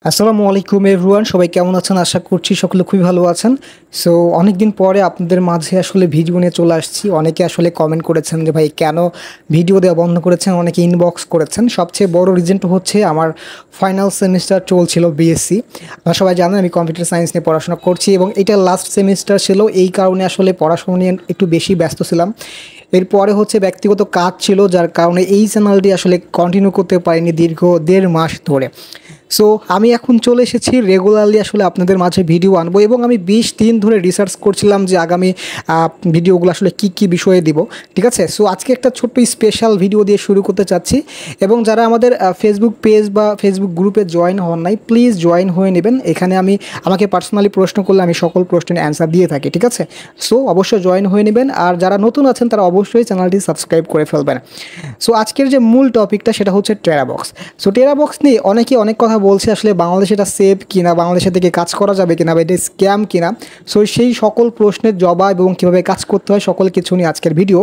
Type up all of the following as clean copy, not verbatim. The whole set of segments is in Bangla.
আসসালামু আলাইকুম এভরিওয়ান, সবাই কেমন আছেন? আশা করছি সকলে খুবই ভালো আছেন। সো অনেকদিন পরে আপনাদের মাঝে আসলে ভিডিও নিয়ে চলে আসছি। অনেকে আসলে কমেন্ট করেছেন যে ভাই কেন ভিডিও দেওয়া বন্ধ করেছেন, অনেকে ইনবক্স করেছেন। সবচেয়ে বড় রিজনটা হচ্ছে আমার ফাইনাল সেমিস্টার চলছিল বিএসসি। আপনারা সবাই জানেন আমি কম্পিউটার সায়েন্স নিয়ে পড়াশোনা করছি এবং এটা লাস্ট সেমিস্টার ছিল। এই কারণে আসলে পড়াশোনা নিয়ে একটু বেশি ব্যস্ত ছিলাম। এরপরে হচ্ছে ব্যক্তিগত কাজ ছিল, যার কারণে এই চ্যানেলটি আসলে কন্টিনিউ করতে পারিনি দীর্ঘ 1.5 মাস ধরে। সো আমি এখন চলে এসেছি রেগুলারলি আসলে আপনাদের মাঝে ভিডিও আনবো এবং আমি 20 দিন ধরে রিসার্চ করছিলাম যে আগামী ভিডিওগুলো আসলে কী বিষয়ে দিব। ঠিক আছে, সো আজকে একটা ছোট্ট স্পেশাল ভিডিও দিয়ে শুরু করতে চাচ্ছি এবং যারা আমাদের ফেসবুক পেজ বা ফেসবুক গ্রুপে জয়েন হন নাই, প্লিজ জয়েন হয়ে নেবেন। এখানে আমাকে পার্সোনালি প্রশ্ন করলে আমি সকল প্রশ্নের অ্যান্সার দিয়ে থাকি। ঠিক আছে, সো অবশ্যই জয়েন হয়ে নেবেন। আর যারা নতুন আছেন তারা অবশ্যই চ্যানেলটি সাবস্ক্রাইব করে ফেলবেন। সো আজকের যে মূল টপিকটা সেটা হচ্ছে টেরাবক্স। সো টেরাবক্স নিয়ে অনেকে অনেক কথা বলছে, আসলে বাংলাদেশে এটা সেফ কিনা, বাংলাদেশে থেকে কাজ করা যাবে কিনা, বা এটা স্ক্যাম কিনা। সো সেই সকল প্রশ্নের জবাব এবং কীভাবে কাজ করতে হয় সকল কিছু নিয়ে আজকের ভিডিও।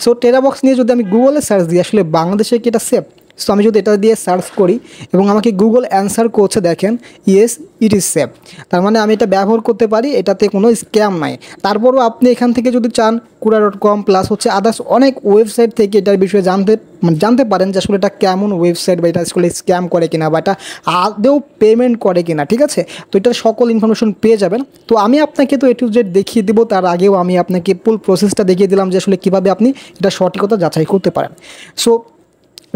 সো টেরাবক্স নিয়ে যদি আমি গুগলে সার্চ দিই আসলে বাংলাদেশে কি এটা সেফ, সো আমি যদি এটা দিয়ে সার্চ করি এবং আমাকে গুগল অ্যান্সার করছে, দেখেন ইয়েস ইট ইজ সেফ। তার মানে আমি এটা ব্যবহার করতে পারি, এটাতে কোনো স্ক্যাম নাই। তারপরও আপনি এখান থেকে যদি চান kuda.com প্লাস হচ্ছে আদার্স অনেক ওয়েবসাইট থেকে এটার বিষয়ে জানতে পারেন যে আসলে এটা কেমন ওয়েবসাইট, বা এটা আসলে স্ক্যাম করে কিনা, বা এটা আদৌ পেমেন্ট করে কিনা। ঠিক আছে, তো এটার সকল ইনফরমেশন পেয়ে যাবেন। তো আমি আপনাকে তো এ টু জেড দেখিয়ে দেবো, তার আগেও আমি আপনাকে ফুল প্রসেসটা দেখিয়ে দিলাম যে আসলে কীভাবে আপনি এটা সঠিকতা যাচাই করতে পারেন। সো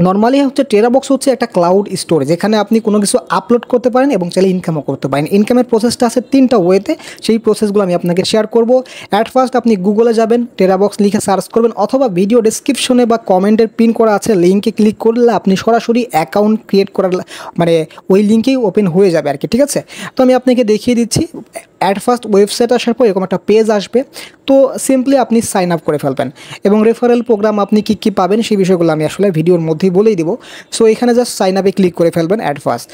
নর্মালি হচ্ছে টেরাবক্স হচ্ছে একটা ক্লাউড স্টোরেজ, এখানে আপনি কোনো কিছু আপলোড করতে পারেন এবং চাইলে ইনকামও করতে পারেন। ইনকামের প্রসেসটা আছে 3টা ওয়েতে, সেই প্রসেসগুলো আমি আপনাকে শেয়ার করব। অ্যাট ফার্স্ট আপনি গুগলে যাবেন, টেরাবক্স লিখে সার্চ করবেন, অথবা ভিডিও ডেসক্রিপশনে বা কমেন্টের পিন করা আছে লিঙ্কে ক্লিক করলে আপনি সরাসরি অ্যাকাউন্ট ক্রিয়েট করার মানে ওই লিঙ্কেই ওপেন হয়ে যাবে আর কি। ঠিক আছে, তো আমি আপনাকে দেখিয়ে দিচ্ছি। অ্যাট ফার্স্ট ওয়েবসাইট আসার পর এরকম একটা পেজ আসবে, তো সিম্পলি আপনি সাইন আপ করে ফেলবেন এবং রেফারেল প্রোগ্রাম আপনি কী পাবেন সেই বিষয়গুলো আমি আসলে ভিডিওর মধ্যেই বলেই দিব। সো এখানে জাস্ট সাইন আপে ক্লিক করে ফেলবেন। অ্যাট ফার্স্ট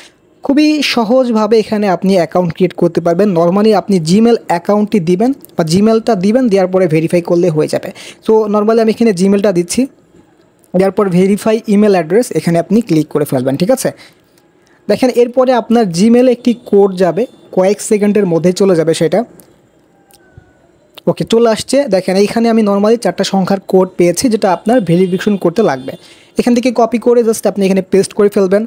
খুবই সহজভাবে এখানে আপনি অ্যাকাউন্ট ক্রিয়েট করতে পারবেন। নর্মালি আপনি জিমেল অ্যাকাউন্টটি দিবেন বা জিমেলটা দিবেন, দেওয়ার পরে ভেরিফাই করলে হয়ে যাবে। সো নর্মালি আমি এখানে জিমেলটা দিচ্ছি, দেওয়ার পর ভেরিফাই ইমেল অ্যাড্রেস এখানে আপনি ক্লিক করে ফেলবেন। ঠিক আছে, দেখেন এরপরে আপনার জিমেলে একটি কোড যাবে, কয়েক সেকেন্ডের মধ্যে চলে যাবে সেটা। ওকে, চলে আসছে। দেখেন এইখানে আমি নর্মালি 4টা সংখ্যার কোড পেয়েছি, যেটা আপনার ভেরিফিকেশন করতে লাগবে। এখান থেকে কপি করে জাস্ট আপনি এখানে পেস্ট করে ফেলবেন।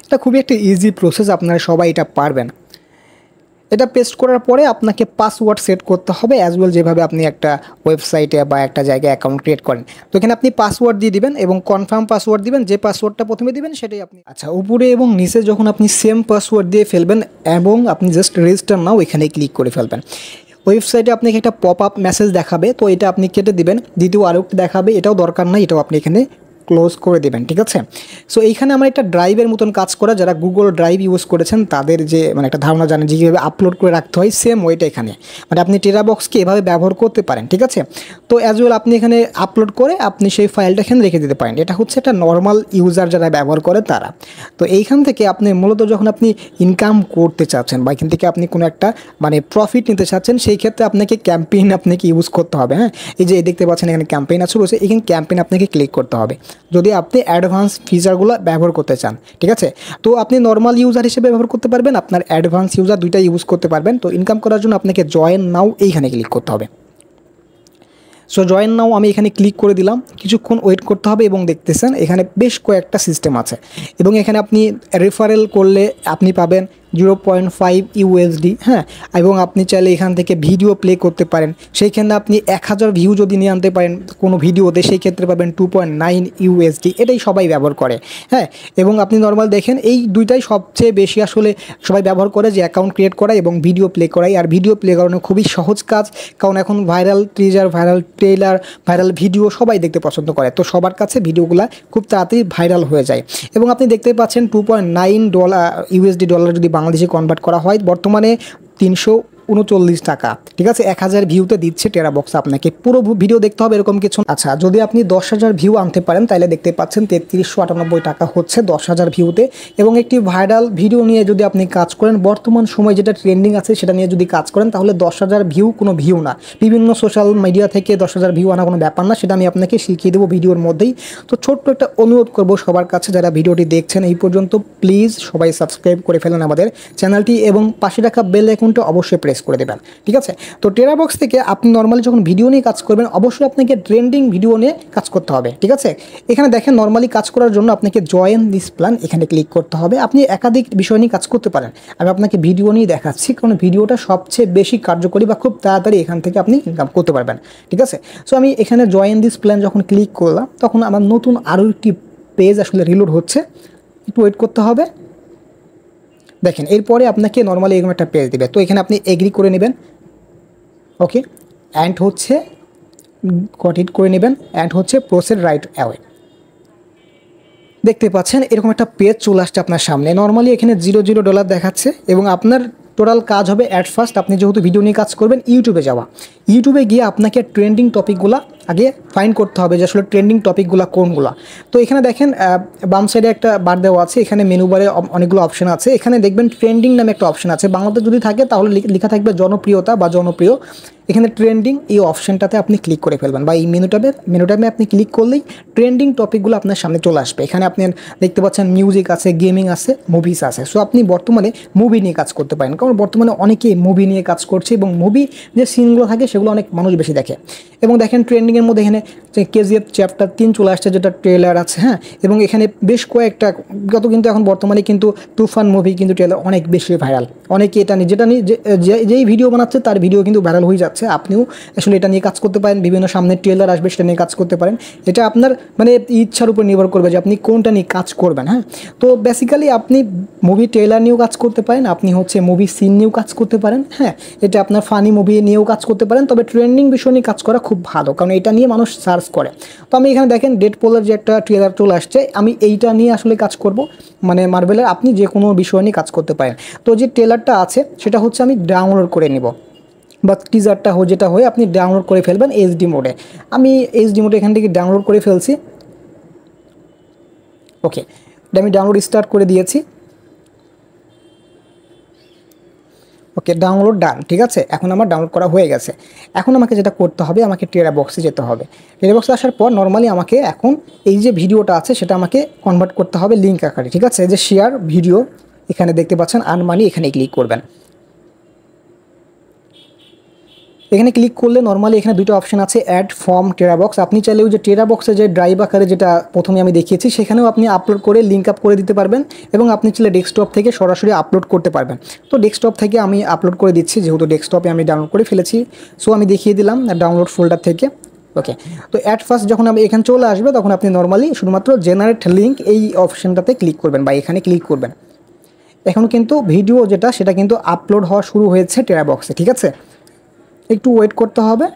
এটা খুবই একটা ইজি প্রসেস, আপনারা সবাই এটা পারবেন। এটা পেস্ট করার পরে আপনাকে পাসওয়ার্ড সেট করতে হবে অ্যাজ ওয়েল, যেভাবে আপনি একটা ওয়েবসাইটে বা একটা জায়গায় অ্যাকাউন্ট ক্রিয়েট করেন। তো এখানে আপনি পাসওয়ার্ড দিয়ে দিবেন এবং কনফার্ম পাসওয়ার্ড দিবেন। যে পাসওয়ার্ডটা প্রথমে দিবেন সেটাই আপনি উপরে এবং নিচে যখন আপনি সেম পাসওয়ার্ড দিয়ে ফেলবেন এবং আপনি জাস্ট রেজিস্টার নাও এখানে ক্লিক করে ফেলবেন। ওয়েবসাইটে আপনাকে একটা পপ আপ মেসেজ দেখাবে, তো এটা আপনি কেটে দিবেন। দ্বিতীয় আরেকটা দেখাবে, এটাও দরকার নাই, এটাও আপনি এখানে ক্লোজ করে দেবেন। ঠিক আছে, সো এইখানে আমার একটা ড্রাইভের মতন কাজ করা, যারা গুগল ড্রাইভ ইউজ করেছেন তাদের যে একটা ধারণা জানেন যে কীভাবে আপলোড করে রাখতে হয়, সেম ওইটা এখানে আপনি টেরাবক্সকে এভাবে ব্যবহার করতে পারেন। ঠিক আছে, তো অ্যাজ ওয়েল আপনি এখানে আপলোড করে আপনি সেই ফাইলটা এখানে রেখে দিতে পারেন। এটা হচ্ছে একটা নর্মাল ইউজার যারা ব্যবহার করে তারা। তো এইখান থেকে আপনি মূলত যখন আপনি ইনকাম করতে চাচ্ছেন বা এখান থেকে আপনি কোনো একটা প্রফিট নিতে চাচ্ছেন, সেই ক্ষেত্রে আপনাকে ক্যাম্পেইন আপনাকে ইউজ করতে হবে। হ্যাঁ, এই যে দেখতে পাচ্ছেন এখানে ক্যাম্পেইন আছে বলছে, এখানে ক্যাম্পেইন আপনাকে ক্লিক করতে হবে যদি আপনি অ্যাডভান্স ফিচারগুলো ব্যবহার করতে চান। ঠিক আছে, তো আপনি নর্মাল ইউজার হিসেবে ব্যবহার করতে পারবেন, আপনার অ্যাডভান্স ইউজার দুইটাই ইউজ করতে পারবেন। তো ইনকাম করার জন্য আপনাকে জয়েন নাও এইখানে ক্লিক করতে হবে। সো জয়েন নাও আমি এখানে ক্লিক করে দিলাম, কিছুক্ষণ ওয়েট করতে হবে এবং দেখতেছেন এখানে বেশ কয়েকটা সিস্টেম আছে এবং এখানে আপনি রেফারেল করলে আপনি পাবেন 0.5 ইউএসডি। হ্যাঁ, এবং আপনি চাইলে এখান থেকে ভিডিও প্লে করতে পারেন, সেইখানে আপনি 1000 ভিউ যদি নিয়ে আনতে পারেন কোনো ভিডিওতে, সেই ক্ষেত্রে পাবেন 2.9 ইউএসডি। এটাই সবাই ব্যবহার করে। হ্যাঁ, এবং আপনি নর্মাল দেখেন এই দুইটাই সবচেয়ে বেশি আসলে সবাই ব্যবহার করে, যে অ্যাকাউন্ট ক্রিয়েট করা এবং ভিডিও প্লে করাই। আর ভিডিও প্লে করানো খুবই সহজ কাজ, কারণ এখন viral teaser, viral trailer, viral video সবাই দেখতে পছন্দ করে। তো সবার কাছে ভিডিওগুলো খুব তাড়াতাড়ি ভাইরাল হয়ে যায়। এবং আপনি দেখতে পাচ্ছেন $2.9 ইউএসডি যদি বাংলাদেশে কনভার্ট করা হয় বর্তমানে 39 টাকা, ঠিক আছে। 1000 ভিউতে দিচ্ছে টেরা বক্স আপনাকে। পুরো ভিডিও দেখতে হবে এরকম কিছু। আচ্ছা, যদি আপনি 10,000 ভিউ আনতে পারেন তাহলে দেখতে পাচ্ছেন 3398 টাকা হচ্ছে 10,000 ভিউতে। এবং একটি ভাইরাল ভিডিও নিয়ে যদি আপনি কাজ করেন, বর্তমান সময় যেটা ট্রেন্ডিং আছে সেটা নিয়ে যদি কাজ করেন, তাহলে 10,000 ভিউ কোনো ভিউ না। বিভিন্ন সোশ্যাল মিডিয়া থেকে 10,000 ভিউ আনা কোনো ব্যাপার না, সেটা আমি আপনাকে শিখিয়ে দেবো ভিডিওর মধ্যেই। তো ছোট্ট একটা অনুরোধ করব সবার কাছে, যারা ভিডিওটি দেখছেন এই পর্যন্ত, প্লিজ সবাই সাবস্ক্রাইব করে ফেলেন আমাদের চ্যানেলটি এবং পাশে রাখা বেল আইকনটা অবশ্যই প্রেস করে দেবেন, ঠিক আছে। তো টেরা বক্স থেকে আপনি নর্মালি যখন ভিডিও নিয়ে কাজ করবেন, অবশ্যই আপনাকে ট্রেন্ডিং ভিডিও নিয়ে কাজ করতে হবে, ঠিক আছে। এখানে দেখেন নর্মালি কাজ করার জন্য আপনাকে জয়েন দিস প্ল্যান এখানে ক্লিক করতে হবে। আপনি একাধিক বিষয় নিয়ে কাজ করতে পারেন, আমি আপনাকে ভিডিও নিয়ে দেখাচ্ছি, কারণ ভিডিওটা সবচেয়ে বেশি কার্যকরী বা খুব তাড়াতাড়ি এখান থেকে আপনি ইনকাম করতে পারবেন, ঠিক আছে। সো আমি এখানে জয়েন দিস প্ল্যান যখন ক্লিক করলাম, তখন আমার নতুন আরও একটি পেজ আসলে রিলোড হচ্ছে, একটু ওয়েট করতে হবে। দেখেন এরপরে আপনাকে নর্মালি এরকম একটা পেজ দেবে, তো এখানে আপনি এগ্রি করে নেবেন, ওকে। অ্যান্ড হচ্ছে গট ইট করে নেবেন, অ্যান্ড হচ্ছে প্রসিড রাইট অ্যাওয়ে। দেখতে পাচ্ছেন এরকম একটা পেজ চলে আসছে আপনার সামনে। নর্মালি এখানে $0 দেখাচ্ছে এবং আপনার টোটাল কাজ হবে অ্যাট ফার্স্ট, আপনি যেহেতু ভিডিও নিয়ে কাজ করবেন, ইউটিউবে যাওয়া। ইউটিউবে গিয়ে আপনাকে ট্রেন্ডিং টপিকগুলো আগে ফাইন্ড করতে হবে যে আসলে ট্রেন্ডিং টপিকগুলো কোনগুলো। তো এখানে দেখেন বাম সাইডে একটা বার দেওয়া আছে, এখানে মেনু বারে অনেকগুলো অপশন আছে। এখানে দেখবেন ট্রেন্ডিং নামে একটা অপশন আছে, বাংলাতে যদি থাকে তাহলে লেখা থাকবে জনপ্রিয়তা বা জনপ্রিয়। এখানে ট্রেন্ডিং এই অপশনটাতে আপনি ক্লিক করে ফেলবেন, বা এই মেনুটাবে আপনি ক্লিক করলেই ট্রেন্ডিং টপিকগুলো আপনার সামনে চলে আসবে। এখানে আপনি দেখতে পাচ্ছেন মিউজিক আছে, গেমিং আছে, মুভিস আছে। সো আপনি বর্তমানে মুভি নিয়ে কাজ করতে পারেন, কারণ বর্তমানে অনেকেই মুভি নিয়ে কাজ করছে এবং মুভি যে সিনগুলো থাকে সেগুলো অনেক মানুষ বেশি দেখে। এবং দেখেন ট্রেন্ডিংয়ের মধ্যে এখানে KGF চ্যাপ্টার 3 চলে আসছে, যেটা ট্রেলার আছে, হ্যাঁ। এবং এখানে বেশ কয়েকটা কিন্তু এখন বর্তমানে কিন্তু তুফান মুভি কিন্তু ট্রেলার অনেক বেশি ভাইরাল। অনেকে এটা নিয়ে যেই ভিডিও বানাচ্ছে তার ভিডিও কিন্তু ভাইরাল হয়ে যাচ্ছে। আপনিও আসলে এটা নিয়ে কাজ করতে পারেন, বিভিন্ন সামনে ট্রেলার আসবে সেটা নিয়ে কাজ করতে পারেন। এটা আপনার মানে ইচ্ছার উপর নির্ভর করবে যে আপনি কোনটা নিয়ে কাজ করবেন, হ্যাঁ। তো বেসিক্যালি আপনি মুভি ট্রেলার নিয়েও কাজ করতে পারেন, আপনি হচ্ছে মুভি সিন নিয়েও কাজ করতে পারেন, হ্যাঁ। এটা আপনার ফানি মুভি নিয়েও কাজ করতে পারেন, তবে ট্রেন্ডিং বিষয় নিয়ে কাজ করা খুব ভালো, কারণ এটা নিয়ে মানুষ সার্চ করে। তো আমি এখানে দেখেন ডেডপুলের যে একটা ট্রেলার চলে আসছে, আমি এইটা নিয়ে আসলে কাজ করব, মানে মার্ভেলের। আপনি যে কোনো বিষয় নিয়ে কাজ করতে পারেন। তো যে ট্রেলারটা আছে সেটা হচ্ছে আমি ডাউনলোড করে নিব, বা টিজারটা যেটা হয় আপনি ডাউনলোড করে ফেলবেন এইচডি মোডে। আমি এইচডি মোডে এখান থেকে ডাউনলোড করে ফেলছি, ওকে। আমি ডাউনলোড স্টার্ট করে দিয়েছি, ওকে। ডাউনলোড ডান, ঠিক আছে। এখন আমার ডাউনলোড করা হয়ে গেছে। এখন আমাকে যেটা করতে হবে, আমাকে টেরা বক্সে যেতে হবে। টেরা বক্সে আসার পর নর্মালি আমাকে এখন এই যে ভিডিওটা আছে সেটা আমাকে কনভার্ট করতে হবে লিঙ্ক আকারে, ঠিক আছে। যে শেয়ার ভিডিও এখানে দেখতে পাচ্ছেন আর্ন মানি, এখানে ক্লিক করবেন। এখানে ক্লিক করলে নর্মালি এখানে দুটো অপশন আছে, অ্যাড ফর্ম টেরা বক্স। আপনি চাইলে ওই যে টেরা বক্সে যে ড্রাইভ আকারে যেটা প্রথমে আমি দেখিয়েছি সেখানেও আপনি আপলোড করে লিঙ্ক আপ করে দিতে পারবেন, এবং আপনি চাইলে ডেস্কটপ থেকে সরাসরি আপলোড করতে পারবেন। তো ডেস্কটপ থেকে আমি আপলোড করে দিচ্ছি, যেহেতু ডেস্কটপে আমি ডাউনলোড করে ফেলেছি। সো আমি দেখিয়ে দিলাম ডাউনলোড ফোল্ডার থেকে, ওকে। তো অ্যাট ফার্স্ট যখন আমি এখানে চলে আসবে, তখন আপনি নর্মালি শুধুমাত্র জেনারেট লিঙ্ক এই অপশনটাতে ক্লিক করবেন বা এখানে ক্লিক করবেন। এখন কিন্তু ভিডিও যেটা সেটা কিন্তু আপলোড হওয়া শুরু হয়েছে টেরা বক্সে, ঠিক আছে। একটু ওয়েট করতে হবে।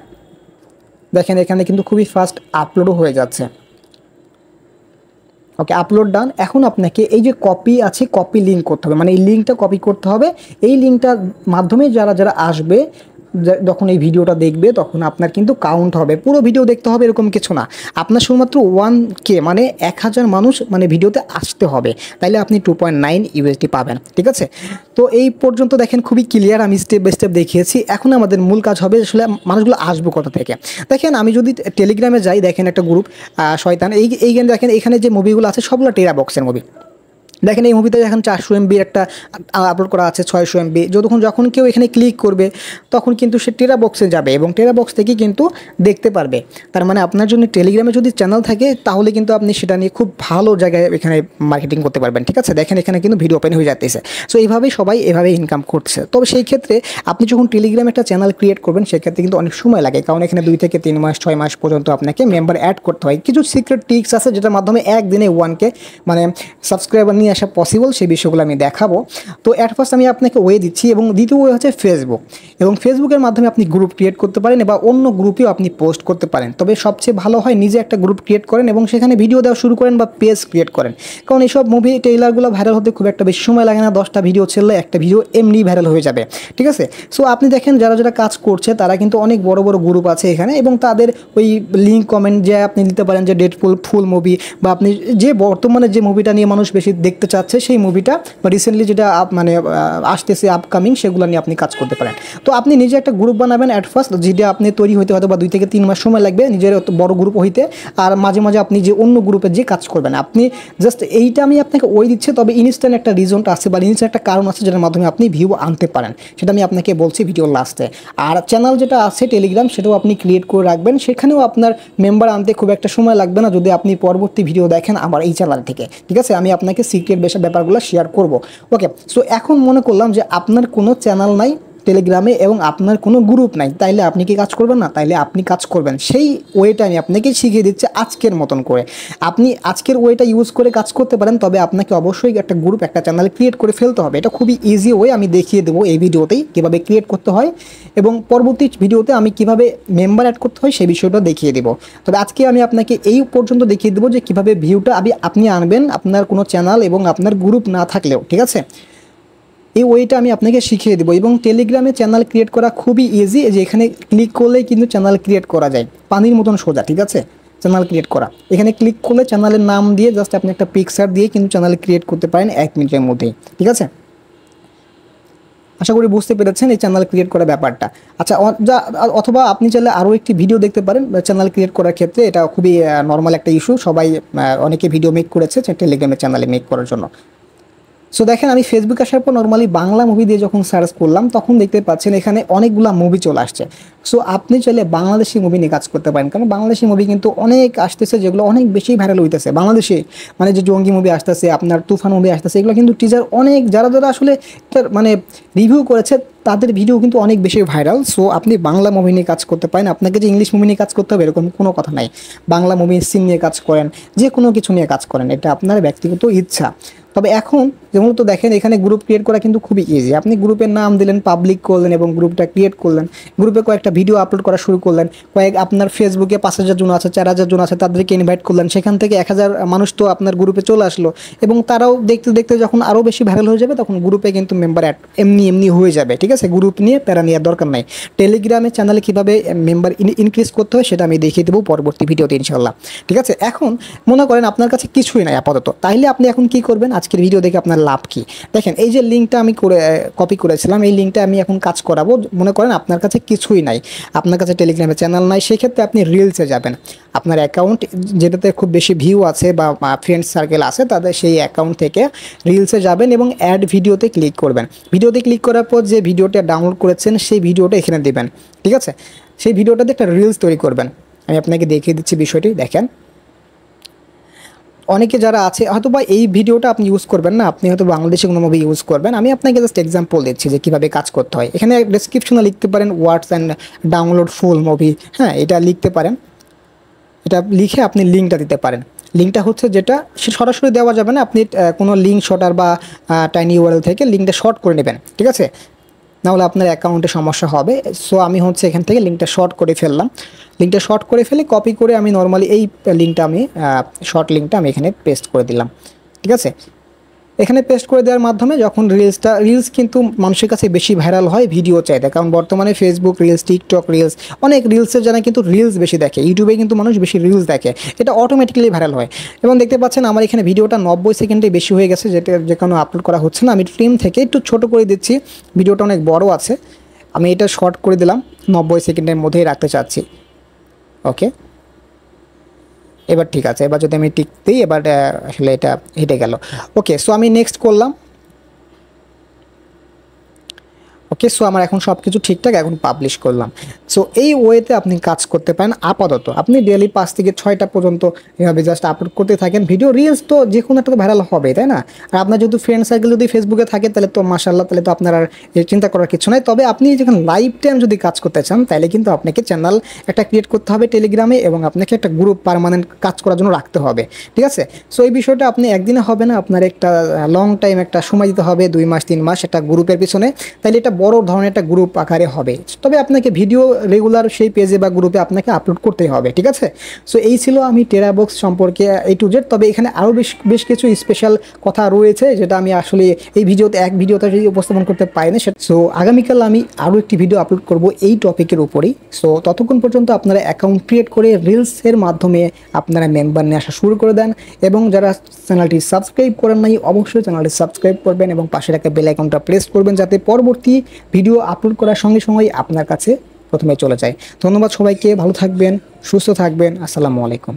দেখেন এখানে কিন্তু খুবই ফাস্ট আপলোডও হয়ে যাচ্ছে, ওকে। আপলোড ডান। এখন আপনাকে এই যে কপি আছে, কপি লিঙ্ক করতে হবে, মানে এই লিঙ্কটা কপি করতে হবে। এই লিঙ্কটার মাধ্যমে যারা আসবে, যখন এই ভিডিওটা দেখবে তখন আপনার কিন্তু কাউন্ট হবে। পুরো ভিডিও দেখতে হবে এরকম কিছু না, আপনার শুধুমাত্র 1K মানে 1000 মানুষ মানে ভিডিওতে আসতে হবে, তাইলে আপনি 2.9 USD পাবেন, ঠিক আছে। তো এই পর্যন্ত দেখেন খুবই ক্লিয়ার, আমি স্টেপ বাই স্টেপ দেখিয়েছি। এখন আমাদের মূল কাজ হবে আসলে মানুষগুলো আসবে কোথা থেকে। দেখেন আমি যদি টেলিগ্রামে যাই, দেখেন একটা গ্রুপ শয়তান, এইখানে দেখেন এখানে যে মুভিগুলো আছে সবগুলো টেরা বক্সের মুভি। দেখেন এই মুভিতে এখন 400 MB একটা আপলোড করা আছে, 600 MB। যখন কেউ এখানে ক্লিক করবে তখন কিন্তু সে টেরা বক্সে যাবে এবং টেরা বক্স থেকে কিন্তু দেখতে পারবে। তার মানে আপনার জন্য টেলিগ্রামে যদি চ্যানেল থাকে তাহলে কিন্তু আপনি সেটা নিয়ে খুব ভালো জায়গায় এখানে মার্কেটিং করতে পারবেন, ঠিক আছে। দেখেন এখানে কিন্তু ভিডিও ওপেন হয়ে যাচ্ছে। সো এইভাবেই সবাই এভাবে ইনকাম করছে। তবে সেই ক্ষেত্রে আপনি যখন টেলিগ্রামে একটা চ্যানেল ক্রিয়েট করবেন সেক্ষেত্রে কিন্তু অনেক সময় লাগে, কারণ এখানে 2 থেকে 3 মাস 6 মাস পর্যন্ত আপনাকে মেম্বার অ্যাড করতে হয়। কিছু সিক্রেট ট্রিক্স আছে যেটার মাধ্যমে একদিনে 1K মানে সাবস্ক্রাইবার নিয়ে নিয়ে আসা পসিবল সেই বিষয়গুলো আমি দেখাবো। তো অ্যাট ফার্স্ট আমি আপনাকে ওয়ে দিচ্ছি, এবং দ্বিতীয় ওয়ে হচ্ছে ফেসবুক, এবং ফেসবুকের মাধ্যমে আপনি গ্রুপ ক্রিয়েট করতে পারেন বা অন্য গ্রুপেও আপনি পোস্ট করতে পারেন। তবে সবচেয়ে ভালো হয় নিজে একটা গ্রুপ ক্রিয়েট করেন এবং সেখানে ভিডিও দেওয়া শুরু করেন বা পেজ ক্রিয়েট করেন, কারণ এইসব মুভি ট্রেইলারগুলো ভাইরাল হতে খুব একটা বেশি সময় লাগে না। 10টা ভিডিও ছেড়লে একটা ভিডিও এমনি ভাইরাল হয়ে যাবে, ঠিক আছে। সো আপনি দেখেন যারা যারা কাজ করছে তারা কিন্তু অনেক বড় বড় গ্রুপ আছে এখানে, এবং তাদের ওই লিঙ্ক কমেন্ট যে আপনি দিতে পারেন যে ডেডপুল ফুল মুভি, বা আপনি যে বর্তমানে যে মুভিটা নিয়ে মানুষ বেশি দেখতে চাচ্ছে সেই মুভিটা, বা রিসেন্টলি যেটা মানে আসতেছে আপকামিং, সেগুলো নিয়ে আপনি কাজ করতে পারেন। তো আপনি নিজে একটা গ্রুপ বানাবেন অ্যাট ফার্স্ট, যেটা আপনি তৈরি হতে হয়তো বা 2 থেকে 3 মাস সময় লাগবে নিজের বড় গ্রুপ হইতে। আর মাঝে মাঝে আপনি যে অন্য গ্রুপে যে কাজ করবেন, আপনি জাস্ট এইটা আমি আপনাকে ওই দিচ্ছি, তবে ইনস্ট্যান্ট একটা রিজনটা আছে বা ইনস্ট্যান্ট একটা কারণ আছে যেটার মাধ্যমে আপনি ভিউ আনতে পারেন, সেটা আমি আপনাকে বলছি ভিডিওর লাস্টে। আর চ্যানেল যেটা আছে টেলিগ্রাম, সেটাও আপনি ক্রিয়েট করে রাখবেন, সেখানেও আপনার মেম্বার আনতে খুব একটা সময় লাগবে না যদি আপনি পরবর্তী ভিডিও দেখেন আমার এই চ্যানেল থেকে, ঠিক আছে। আমি আপনাকে সিক্রেট ব্যাপারগুলো শেয়ার করব। ওকে, সো এখন মনে করলাম যে আপনার কোনো চ্যানেল নাই টেলিগ্রামে এবং আপনার কোনো গ্রুপ নাই, তাইলে আপনি কি কাজ করবেন না? তাইলে আপনি কাজ করবেন সেই ওয়েটা আমি আপনাকে শিখিয়ে দিচ্ছি আজকের মতন করে। আপনি আজকের ওয়েটা ইউজ করে কাজ করতে পারেন, তবে আপনাকে অবশ্যই একটা গ্রুপ একটা চ্যানেল ক্রিয়েট করে ফেলতে হবে। এটা খুবই ইজি ওয়ে, আমি দেখিয়ে দেবো এই ভিডিওতেই কীভাবে ক্রিয়েট করতে হয়, এবং পরবর্তী ভিডিওতে আমি কিভাবে মেম্বার অ্যাড করতে হয় সেই বিষয়টা দেখিয়ে দেবো। তবে আজকে আমি আপনাকে এই পর্যন্ত দেখিয়ে দেবো যে কীভাবে ভিউটা আপনি আনবেন আপনার কোনো চ্যানেল এবং আপনার গ্রুপ না থাকলেও, ঠিক আছে। এই ওয়েটা আমি আপনাকে শিখিয়ে দেবো। এবং টেলিগ্রামে চ্যানেল ক্রিয়েট করা খুবই ইজি, যে এখানে ক্লিক করলেই কিন্তু চ্যানেল ক্রিয়েট করা যায়, পানির মতন সোজা, ঠিক আছে। চ্যানেল ক্রিয়েট করা, এখানে ক্লিক করলে চ্যানেলের নাম দিয়ে জাস্ট আপনি একটা পিকচার দিয়ে কিন্তু চ্যানেল ক্রিয়েট করতে পারেন 1 মিনিটের মধ্যেই, ঠিক আছে। আশা করি বুঝতে পেরেছেন এই চ্যানেল ক্রিয়েট করার ব্যাপারটা। আচ্ছা, অথবা আপনি চাইলে আরও একটি ভিডিও দেখতে পারেন চ্যানেল ক্রিয়েট করার ক্ষেত্রে। এটা খুবই নর্মাল একটা ইস্যু, সবাই অনেকে ভিডিও মেক করেছে টেলিগ্রামের চ্যানেলে মেক করার জন্য। সো দেখেন, আমি ফেসবুক আসার পর নর্মালি বাংলা মুভি দিয়ে যখন সার্চ করলাম, তখন দেখতে পাচ্ছেন এখানে অনেকগুলো মুভি চলে আসছে। সো আপনি চাইলে বাংলাদেশি মুভি নিয়ে কাজ করতে পারেন, কারণ বাংলাদেশি মুভি কিন্তু অনেক আসতেছে, যেগুলো অনেক বেশি ভাইরাল হইতেছে বাংলাদেশে। মানে যে জঙ্গি মুভি আসতেছে, আপনার তুফান মুভি আসতেছে, এগুলো কিন্তু টিজার অনেক যারা যারা আসলে মানে রিভিউ করেছে তাদের ভিডিও কিন্তু অনেক বেশি ভাইরাল। সো আপনি বাংলা মুভি নিয়ে কাজ করতে পারেন, আপনাকে যে ইংলিশ মুভি নিয়ে কাজ করতে হবে এরকম কোনো কথা নাই। বাংলা মুভি সিন নিয়ে কাজ করেন, যে কোনো কিছু নিয়ে কাজ করেন, এটা আপনার ব্যক্তিগত ইচ্ছা। তবে এখন যেমন তো দেখেন এখানে গ্রুপ ক্রিয়েট করা কিন্তু খুবই ইজি। আপনি গ্রুপের নাম দিলেন, পাবলিক করলেন এবং গ্রুপটা ক্রিয়েট করলেন, গ্রুপে কয়েকটা ভিডিও আপলোড করা শুরু করলেন, আপনার ফেসবুকে 5,000 জন আছে, 4,000 জন আছে, তাদেরকে ইনভাইট করলেন, সেখান থেকে 1,000 মানুষ তো আপনার গ্রুপে চলে আসলো, এবং তারাও দেখতে দেখতে যখন আরও বেশি ভাইরাল হয়ে যাবে তখন গ্রুপে কিন্তু মেম্বার অ্যাড এমনি হয়ে যাবে, ঠিক আছে। গ্রুপ নিয়ে প্যারা নেওয়ার দরকার নাই। টেলিগ্রামে চ্যানেলে কীভাবে মেম্বার ইনক্রিজ করতে হয় সেটা আমি দেখিয়ে দেবো পরবর্তী ভিডিওতে ইনশাল্লাহ, ঠিক আছে। এখন মনে করেন আপনার কাছে কিছুই নাই আপাতত, তাইলে আপনি এখন কি করবেন? আজকের ভিডিও দেখে আপনার লাভ কি দেখেন। এই যে লিঙ্কটা আমি কপি করেছিলাম, এই লিঙ্কটা আমি এখন কাজ করাবো। মনে করেন আপনার কাছে কিছুই নাই, আপনার কাছে টেলিগ্রামে চ্যানেল নাই, সেক্ষেত্রে আপনি রিলসে যাবেন। আপনার অ্যাকাউন্ট যেটাতে খুব বেশি ভিউ আছে বা ফ্রেন্ড সার্কেল আছে, তাদের সেই অ্যাকাউন্ট থেকে রিলসে যাবেন এবং অ্যাড ভিডিওতে ক্লিক করবেন। ভিডিওতে ক্লিক করার পর যে ভিডিওটা ডাউনলোড করেছেন সেই ভিডিওটা এখানে দেবেন, ঠিক আছে। সেই ভিডিওটাতে একটা রিলস তৈরি করবেন। আমি আপনাকে দেখিয়ে দিচ্ছি বিষয়টি। দেখেন, অনেকে যারা আছে হয়তো বা এই ভিডিওটা আপনি ইউজ করবেন না, আপনি হয়তো বাংলাদেশি কোনো মুভি ইউজ করবেন। আমি আপনাকে জাস্ট এক্সাম্পল দিচ্ছি যে কীভাবে কাজ করতে হয়। এখানে ডেসক্রিপশনে লিখতে পারেন ওয়াটস অ্যান্ড ডাউনলোড ফুল মুভি, হ্যাঁ, এটা লিখতে পারেন। এটা লিখে আপনি লিঙ্কটা দিতে পারেন। লিঙ্কটা হচ্ছে যেটা সরাসরি দেওয়া যাবে না, আপনি কোনো লিঙ্ক শর্টার বা টাইনি ইউআরএল থেকে লিঙ্কটা শর্ট করে নেবেন, ঠিক আছে, নাহলে আপনার অ্যাকাউন্টে সমস্যা হবে। সো আমি হচ্ছে এখান থেকে লিঙ্কটা শর্ট করে ফেললাম। লিঙ্কটা শর্ট করে ফেলে কপি করে আমি নর্মালি এই লিঙ্কটা আমি শর্ট লিঙ্কটা আমি এখানে পেস্ট করে দিলাম, ঠিক আছে। এখানে পেস্ট করে দেওয়ার মাধ্যমে যখন রিলস কিন্তু মানুষের কাছে বেশি ভাইরাল হয় ভিডিও চাইতে, কারণ বর্তমানে ফেসবুক রিলস, টিকটক রিলস, অনেক রিলসের জানা কিন্তু রিলস বেশি দেখে, ইউটিউবে কিন্তু মানুষ বেশি রিলস দেখে, এটা অটোমেটিক্যালি ভাইরাল হয়। এবং দেখতে পাচ্ছেন আমার এখানে ভিডিওটা 90 সেকেন্ডে বেশি হয়ে গেছে, যেটা যে কোনো আপলোড করা হচ্ছে না। আমি টিম থেকে একটু ছোটো করে দিচ্ছি, ভিডিওটা অনেক বড় আছে, আমি এটা শর্ট করে দিলাম, 90 সেকেন্ডের মধ্যেই রাখতে চাচ্ছি। ওকে, এবার ঠিক আছে। এবার যদি আমি টিক দিই, এবার আসলে এটা হেঁটে গেল। ওকে, সো আমি নেক্সট করলাম। ওকে, সো আমার এখন সব কিছু ঠিকঠাক, এখন পাবলিশ করলাম। সো এই ওয়েতে আপনি কাজ করতে পারেন। আপাতত আপনি ডেলি 5 থেকে 6টা পর্যন্ত এভাবে জাস্ট আপলোড করতে থাকেন ভিডিও। রিলস তো যে কোনো একটা তো ভাইরাল হবে, তাই না? আর আপনার যেহেতু ফ্রেন্ড সার্কেল যদি ফেসবুকে থাকে তাহলে তো মাশাআল্লাহ, তাহলে তো আপনার আর চিন্তা করার কিছু নাই। তবে আপনি যখন লাইভ টাইম যদি কাজ করতে চান তাহলে কিন্তু আপনাকে চ্যানেল একটা ক্রিয়েট করতে হবে টেলিগ্রামে, এবং আপনাকে একটা গ্রুপ পার্মানেন্ট কাজ করার জন্য রাখতে হবে, ঠিক আছে? সো এই বিষয়টা আপনি একদিনে হবে না, আপনার একটা লং টাইম একটা সময় দিতে হবে, 2 মাস 3 মাস একটা গ্রুপের পিছনে, তাহলে এটা বড় ধরনের একটা গ্রুপ আকারে হবে। তবে আপনাকে ভিডিও রেগুলার সেই পেজে বা গ্রুপে আপনাকে আপলোড করতেই হবে, ঠিক আছে? সো এই ছিল আমি টেরাবক্স সম্পর্কে A to Z। তবে এখানে আরও বেশ কিছু স্পেশাল কথা রয়েছে যেটা আমি আসলে এই ভিডিওতে উপস্থাপন করতে পারি না। সো আগামীকাল আমি আরও একটি ভিডিও আপলোড করব এই টপিকের উপরেই। সো ততক্ষণ পর্যন্ত আপনারা অ্যাকাউন্ট ক্রিয়েট করে রিলসের মাধ্যমে আপনারা মেম্বার নিয়ে আসা শুরু করে দেন, এবং যারা চ্যানেলটি সাবস্ক্রাইব করেন নাই অবশ্যই চ্যানেলটি সাবস্ক্রাইব করবেন এবং পাশে রাখা বেল আইকনটা প্রেস করবেন, যাতে পরবর্তী ভিডিও আপলোড করার সঙ্গে সঙ্গেই আপনার কাছে প্রথমে চলে যায়। ধন্যবাদ সবাইকে, ভালো থাকবেন, সুস্থ থাকবেন, আসসালামু আলাইকুম।